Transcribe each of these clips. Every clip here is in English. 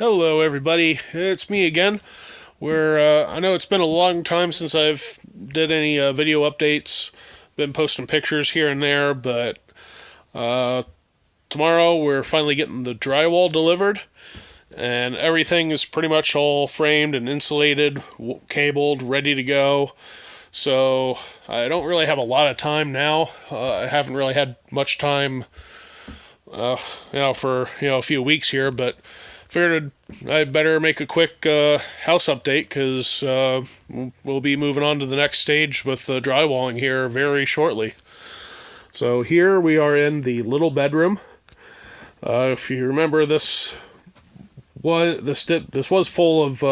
Hello, everybody. It's me again. I know it's been a long time since I've did any video updates. Been posting pictures here and there, but uh, tomorrow we're finally getting the drywall delivered, and everything is pretty much all framed and insulated, cabled, ready to go. So I don't really have a lot of time now. I haven't really had much time, for a few weeks here, but figured I'd better make a quick house update because we'll be moving on to the next stage with the drywalling here very shortly. So here we are in the little bedroom. If you remember, this was full of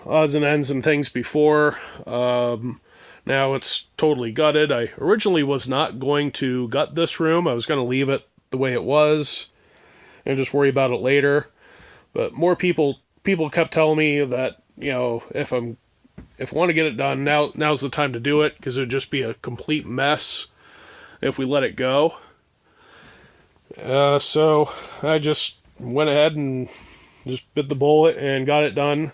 odds and ends and things before. Now it's totally gutted. I originally was not going to gut this room. I was going to leave it the way it was and just worry about it later. But more people kept telling me that, if I want to get it done, now's the time to do it, because it would just be a complete mess if we let it go. So I just went ahead and just bit the bullet and got it done.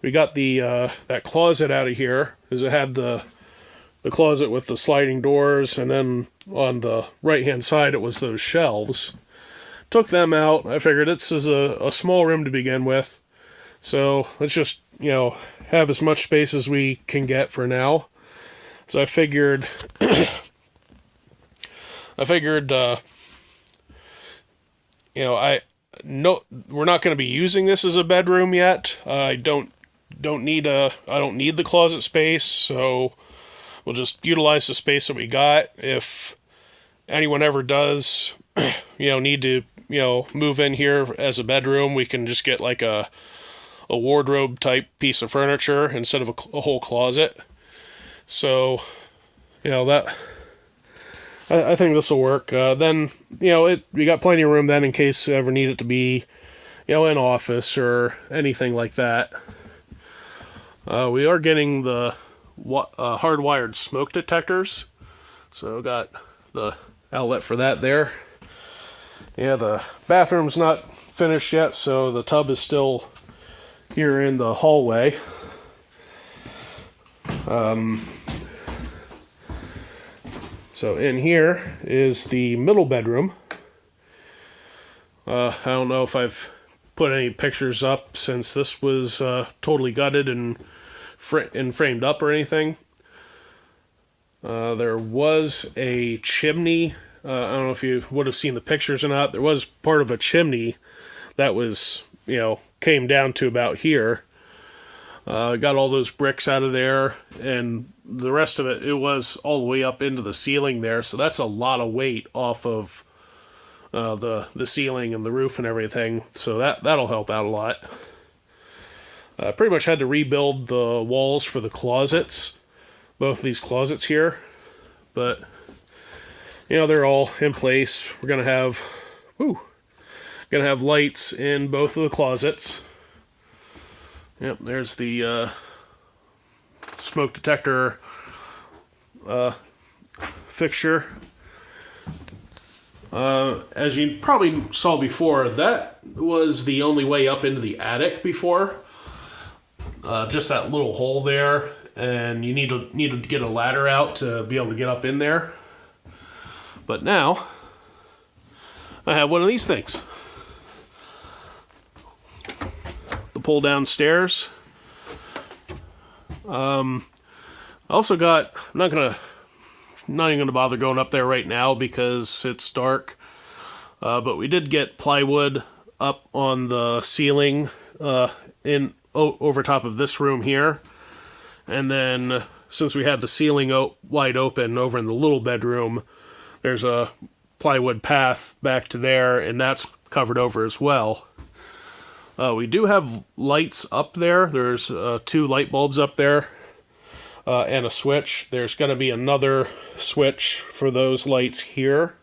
We got the that closet out of here, because it had the closet with the sliding doors, and then on the right hand side it was those shelves. Took them out. I figured this is a small room to begin with, so let's just have as much space as we can get for now. So I figured we're not going to be using this as a bedroom yet. I don't need the closet space, so we'll just utilize the space that we got. If anyone ever does need to move in here as a bedroom, we can just get like a wardrobe type piece of furniture instead of a whole closet. So that I think this will work. Then we got plenty of room then in case we ever need it to be an office or anything like that. We are getting the hardwired smoke detectors, so got the outlet for that there. Yeah, the bathroom's not finished yet, so the tub is still here in the hallway. So in here is the middle bedroom. I don't know if I've put any pictures up since this was totally gutted and framed up or anything. There was a chimney. I don't know if you would have seen the pictures or not. There was part of a chimney that was, came down to about here. Got all those bricks out of there, and the rest of it was all the way up into the ceiling there. So that's a lot of weight off of the ceiling and the roof and everything. So that'll help out a lot. Pretty much had to rebuild the walls for the closets, both of these closets here, but they're all in place. We're gonna have lights in both of the closets. Yep, there's the smoke detector fixture. As you probably saw before, that was the only way up into the attic before. Just that little hole there, and you need to get a ladder out to be able to get up in there. But now I have one of these things. The pull down stairs. I also got. I'm not even gonna bother going up there right now because it's dark. But we did get plywood up on the ceiling over top of this room here, and then since we had the ceiling wide open over in the little bedroom, there's a plywood path back to there, and that's covered over as well. We do have lights up there. There's 2 light bulbs up there and a switch. There's going to be another switch for those lights here.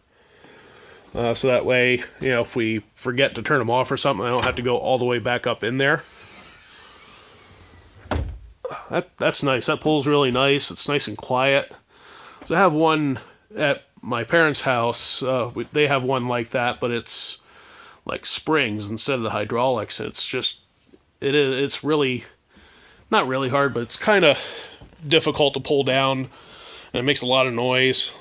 So that way, if we forget to turn them off or something, I don't have to go all the way back up in there. That's nice. That pool's really nice. It's nice and quiet. So I have one at my parents' house. They have one like that, but it's like springs instead of the hydraulics. It's really not really hard, but it's kind of difficult to pull down, and it makes a lot of noise.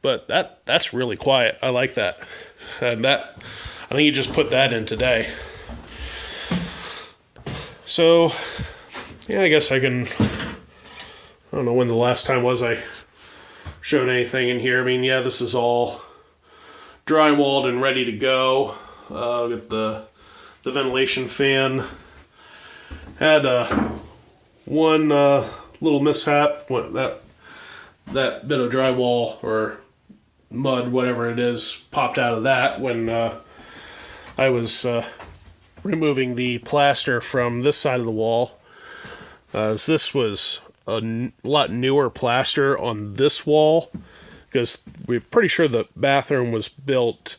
But that's really quiet. I like that. And I think you just put that in today. So, yeah, I guess I don't know when the last time was I showed anything in here. I mean, yeah, this is all drywalled and ready to go. Got the ventilation fan. Had one little mishap. That bit of drywall or mud, whatever it is, popped out of that when I was removing the plaster from this side of the wall. This was a lot newer plaster on this wall, because we're pretty sure the bathroom was built.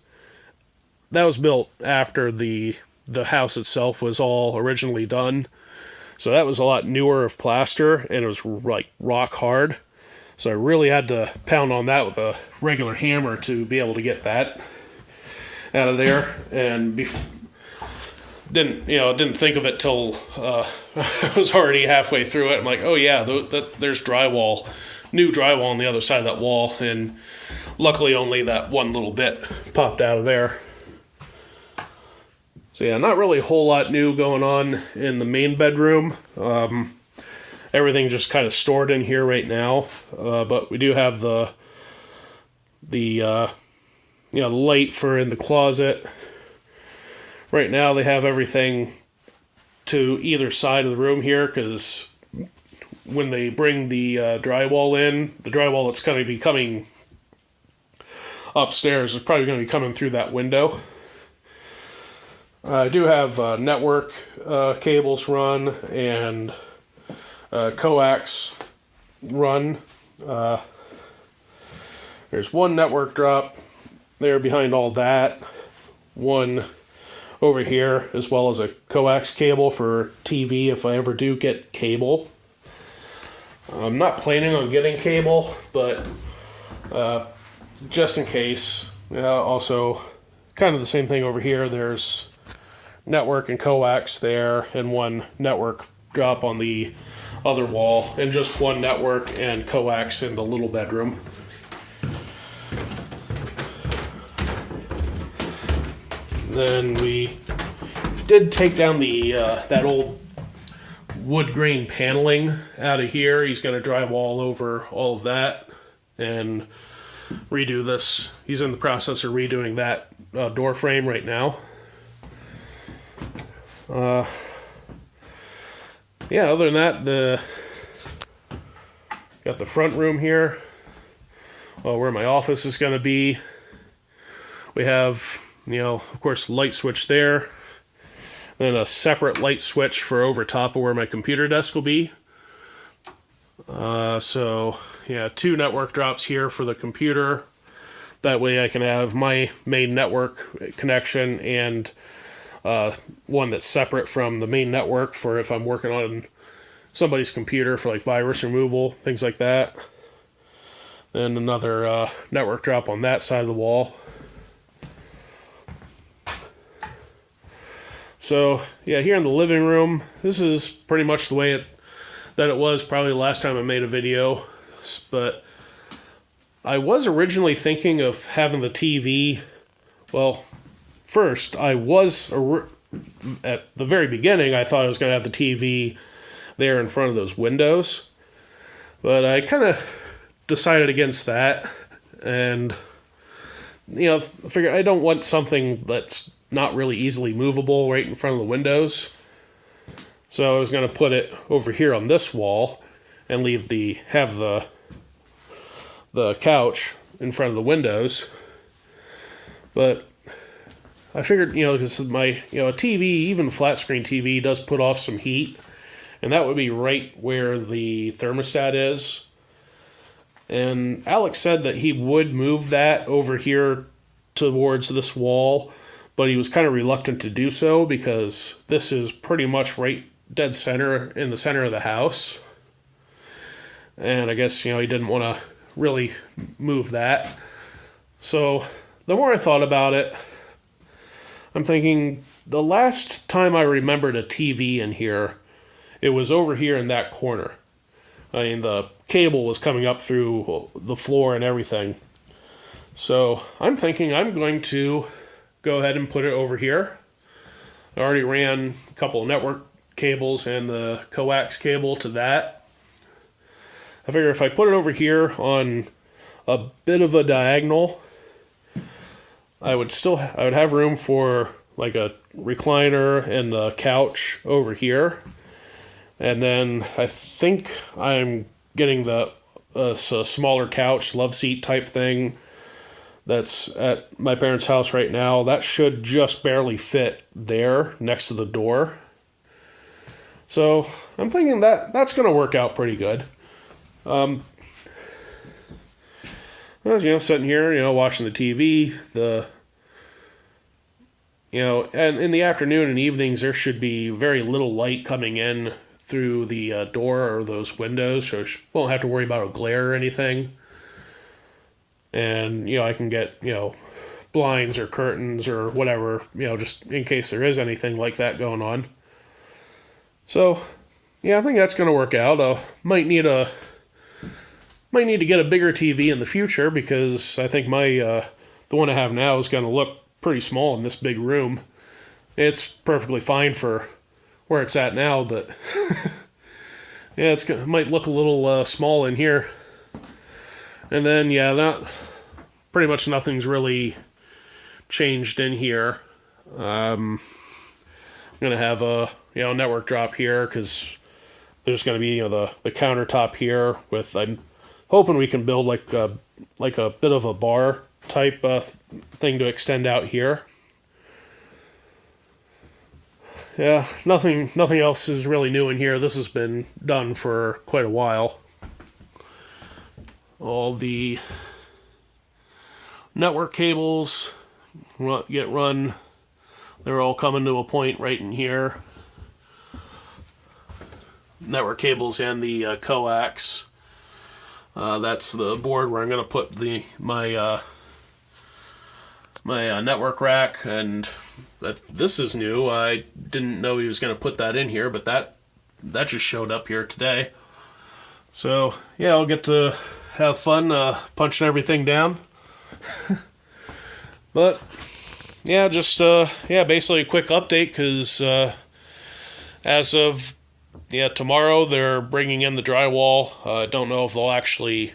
That was built after the house itself was all originally done. So that was a lot newer of plaster, and it was like rock hard. So I really had to pound on that with a regular hammer to be able to get that out of there. And didn't think of it till I was already halfway through it. I'm like, oh yeah, there's drywall, new drywall on the other side of that wall, and luckily only that one little bit popped out of there. So yeah, not really a whole lot new going on in the main bedroom. Everything just kind of stored in here right now, but we do have the light for in the closet. Right now they have everything to either side of the room here, because when they bring the drywall in, the drywall that's going to be coming upstairs is probably going to be coming through that window. I do have network cables run and coax run. There's one network drop there behind all that, one over here, as well as a coax cable for TV if I ever do get cable. I'm not planning on getting cable, but just in case. Also, kind of the same thing over here. There's network and coax there, and one network drop on the other wall, and just one network and coax in the little bedroom. Then we did take down the that old wood grain paneling out of here. He's going to drywall over all of that and redo this. He's in the process of redoing that door frame right now. Yeah, other than that, got the front room here, where my office is going to be. We have, of course, light switch there, then a separate light switch for over top of where my computer desk will be. So, yeah, 2 network drops here for the computer. That way I can have my main network connection and one that's separate from the main network for if I'm working on somebody's computer for like virus removal, things like that. Then another network drop on that side of the wall. So yeah, here in the living room, this is pretty much the way that it was probably the last time I made a video. But I was originally thinking of having the TV, well, first, at the very beginning, I thought I was going to have the TV there in front of those windows. But I kind of decided against that. And, I figured I don't want something that's not really easily movable right in front of the windows. So I was going to put it over here on this wall and have the couch in front of the windows. But I figured, because my, a TV, even a flat screen TV, does put off some heat, and that would be right where the thermostat is. And Alex said that he would move that over here towards this wall, but he was kind of reluctant to do so because this is pretty much right dead center in the center of the house. And I guess, he didn't want to really move that. So the more I thought about it, I'm thinking the last time I remembered a TV in here, it was over here in that corner. I mean, the cable was coming up through the floor and everything. So I'm thinking I'm going to go ahead and put it over here. I already ran a couple of network cables and the coax cable to that. I figure if I put it over here on a bit of a diagonal, I would have room for like a recliner and a couch over here. And then I think I'm getting a smaller couch, love seat type thing that's at my parents' house right now. That should just barely fit there next to the door. So I'm thinking that's going to work out pretty good. Sitting here, watching the TV, and in the afternoon and evenings, there should be very little light coming in through the door or those windows, so I won't have to worry about a glare or anything. And, I can get, blinds or curtains or whatever, just in case there is anything like that going on. So, yeah, I think that's going to work out. Might need to get a bigger TV in the future because I think the one I have now is going to look pretty small in this big room. It's perfectly fine for where it's at now, but yeah, it might look a little small in here. And then, pretty much nothing's really changed in here. I'm going to have a, network drop here because there's going to be, the countertop here with, I'm hoping we can build like a bit of a bar type thing to extend out here. Yeah, nothing else is really new in here. This has been done for quite a while. All the network cables get run. They're all coming to a point right in here. Network cables and the coax. That's the board where I'm going to put my network rack, and this is new. I didn't know he was going to put that in here, but that just showed up here today. So yeah, I'll get to have fun punching everything down. But yeah, just basically a quick update because as of tomorrow they're bringing in the drywall. Don't know if they'll actually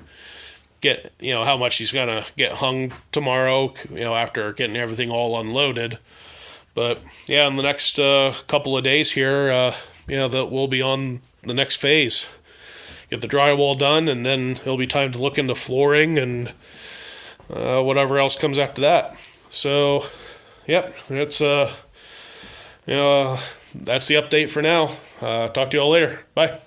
get how much he's gonna get hung tomorrow. After getting everything all unloaded. But yeah, in the next couple of days here, that we'll be on the next phase. Get the drywall done, and then it'll be time to look into flooring and whatever else comes after that. So, yep, that's that's the update for now. Talk to you all later. Bye.